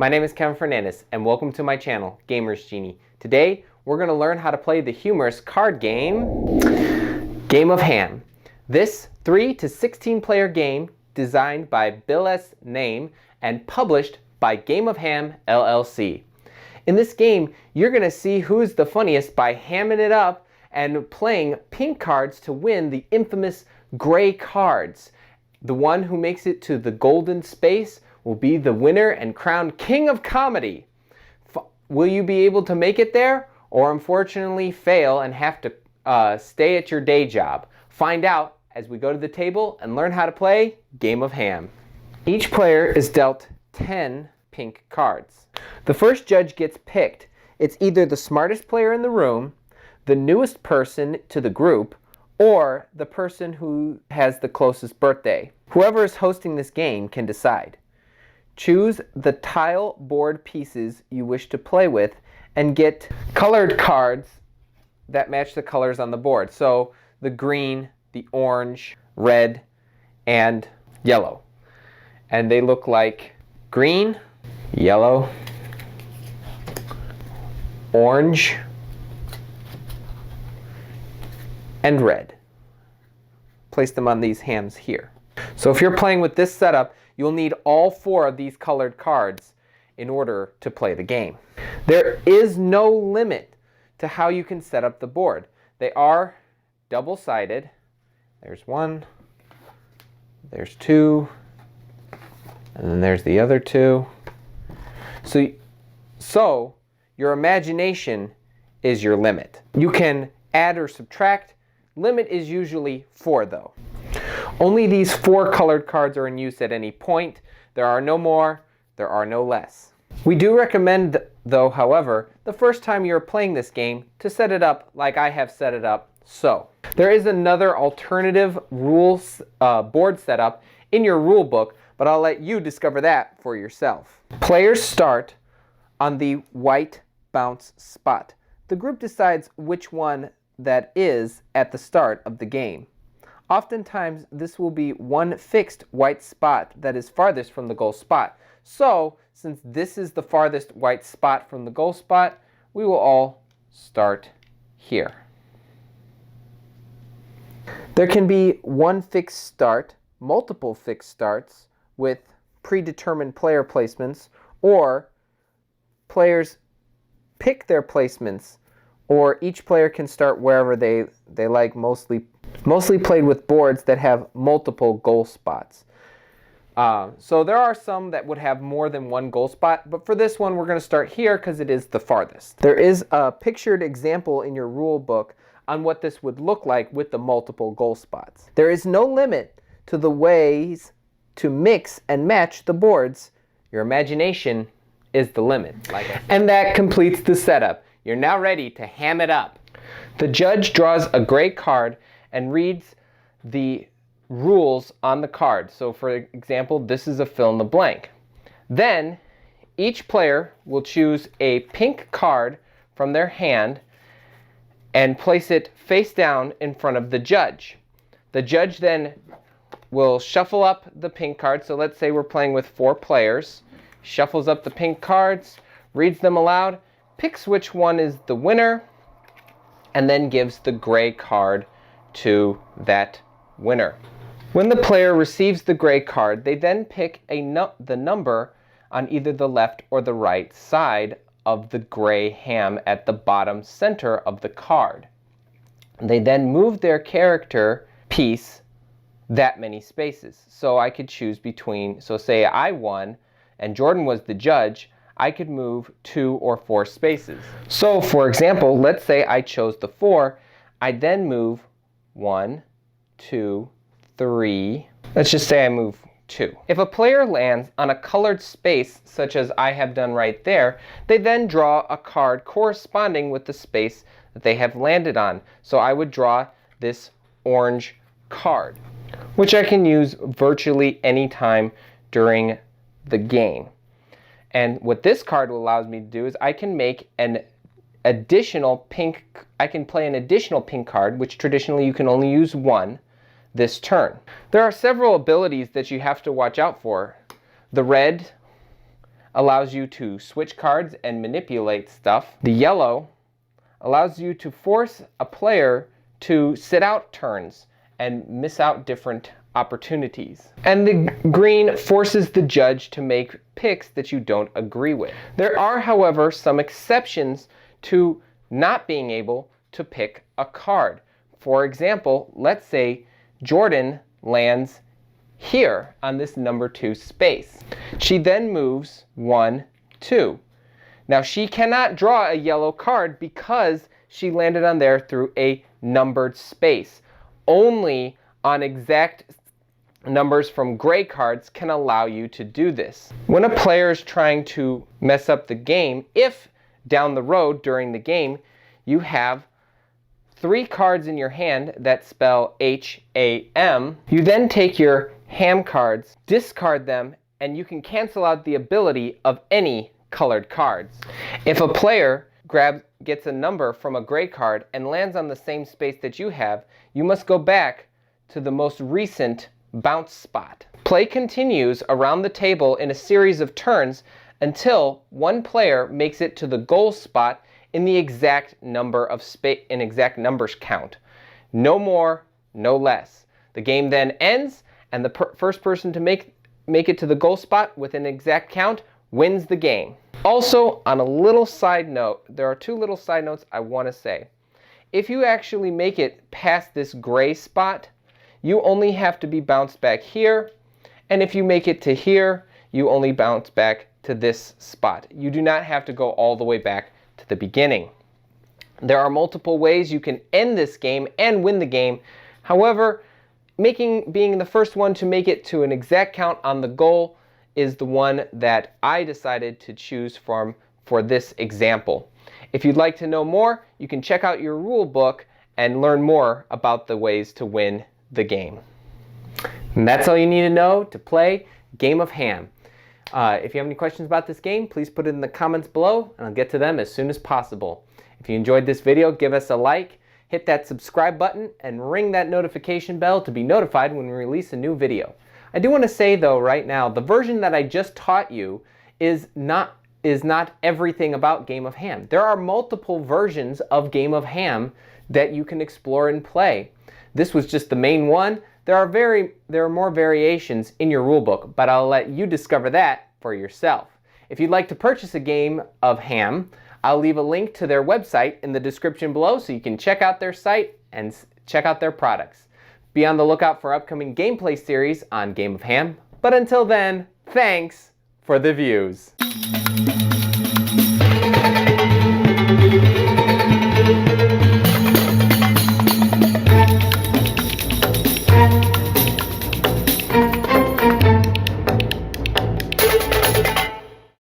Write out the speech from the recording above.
My name is Kevin Fernandez, and welcome to my channel, Gamers Genie. Today, we're going to learn how to play the humorous card game, Game of Ham. This 3 to 16 player game designed by Bill S. Name and published by Game of Ham LLC. In this game, you're going to see who's the funniest by hamming it up and playing pink cards to win the infamous gray cards. The one who makes it to the golden space will be the winner and crowned king of comedy. Will you be able to make it there, or unfortunately fail and have to stay at your day job? Find out as we go to the table and learn how to play Game of Ham. Each player is dealt 10 pink cards. The first judge gets picked. It's either the smartest player in the room, the newest person to the group, or the person who has the closest birthday. Whoever is hosting this game can decide. Choose the tile board pieces you wish to play with and get colored cards that match the colors on the board. So the green, the orange, red, and yellow. And they look like green, yellow, orange, and red. Place them on these hams here. So if you're playing with this setup, you'll need all 4 of these colored cards in order to play the game. There is no limit to how you can set up the board. They are double-sided. There's 1, there's 2, and then there's the other 2. So your imagination is your limit. You can add or subtract. Limit is usually 4 though. Only these 4 colored cards are in use at any point. There are no more, there are no less. We do recommend though, however, the first time you're playing this game to set it up like I have set it up so. There is another alternative rules board setup in your rule book, but I'll let you discover that for yourself. Players start on the white bounce spot. The group decides which one that is at the start of the game. Oftentimes, this will be one fixed white spot that is farthest from the goal spot. So, since this is the farthest white spot from the goal spot, we will all start here. There can be one fixed start, multiple fixed starts with predetermined player placements, or players pick their placements, or each player can start wherever they like, mostly played with boards that have multiple goal spots. So there are some that would have more than one goal spot, but for this one we're going to start here because it is the farthest. There is a pictured example in your rule book on what this would look like with the multiple goal spots. There is no limit to the ways to mix and match the boards. Your imagination is the limit. And that completes the setup. You're now ready to ham it up. The judge draws a gray card and reads the rules on the card. So for example, this is a fill in the blank. Then each player will choose a pink card from their hand and place it face down in front of the judge. The judge then will shuffle up the pink cards. So let's say we're playing with 4 players. Shuffles up the pink cards, reads them aloud, picks which one is the winner, and then gives the gray card to that winner. When the player receives the gray card, they then pick the number on either the left or the right side of the gray ham at the bottom center of the card. They then move their character piece that many spaces. So I could choose between, so say I won and Jordan was the judge, I could move 2 or 4 spaces. So for example, let's say I chose the 4, I then move 1, 2, 3, let's just say I move 2. If a player lands on a colored space, such as I have done right there, they then draw a card corresponding with the space that they have landed on. So I would draw this orange card, which I can use virtually any time during the game. And what this card allows me to do is I can make an additional pink, I can play an additional pink card, which traditionally you can only use 1 this turn. There are several abilities that you have to watch out for. The red allows you to switch cards and manipulate stuff. The yellow allows you to force a player to sit out turns and miss out different opportunities. And the green forces the judge to make picks that you don't agree with. There are, however, some exceptions to not being able to pick a card. For example, let's say Jordan lands here on this number 2 space. She then moves 1, 2. Now she cannot draw a yellow card because she landed on there through a numbered space. Only on exact numbers from gray cards can allow you to do this. When a player is trying to mess up the game, if down the road during the game you have 3 cards in your hand that spell H-A-M, you then take your ham cards, discard them, and you can cancel out the ability of any colored cards. If a player gets a number from a gray card and lands on the same space that you have, you must go back to the most recent bounce spot. Play continues around the table in a series of turns until one player makes it to the goal spot in the exact number of exact numbers count. No more, no less. The game then ends, and the first person to make it to the goal spot with an exact count wins the game. Also, on a little side note, there are 2 little side notes I want to say. If you actually make it past this gray spot, you only have to be bounced back here, and if you make it to here, you only bounce back to this spot. You do not have to go all the way back to the beginning. There are multiple ways you can end this game and win the game. However, being the first one to make it to an exact count on the goal is the one that I decided to choose from for this example. If you'd like to know more, you can check out your rule book and learn more about the ways to win the game. And that's all you need to know to play Game of Ham. If you have any questions about this game, please put it in the comments below and I'll get to them as soon as possible. If you enjoyed this video, give us a like, hit that subscribe button, and ring that notification bell to be notified when we release a new video. I do want to say though right now, the version that I just taught you is not everything about Game of Ham. There are multiple versions of Game of Ham that you can explore and play. This was just the main one. There are more variations in your rulebook, but I'll let you discover that for yourself. If you'd like to purchase a game of Ham, I'll leave a link to their website in the description below so you can check out their site and check out their products. Be on the lookout for upcoming gameplay series on Game of Ham. But until then, thanks for the views.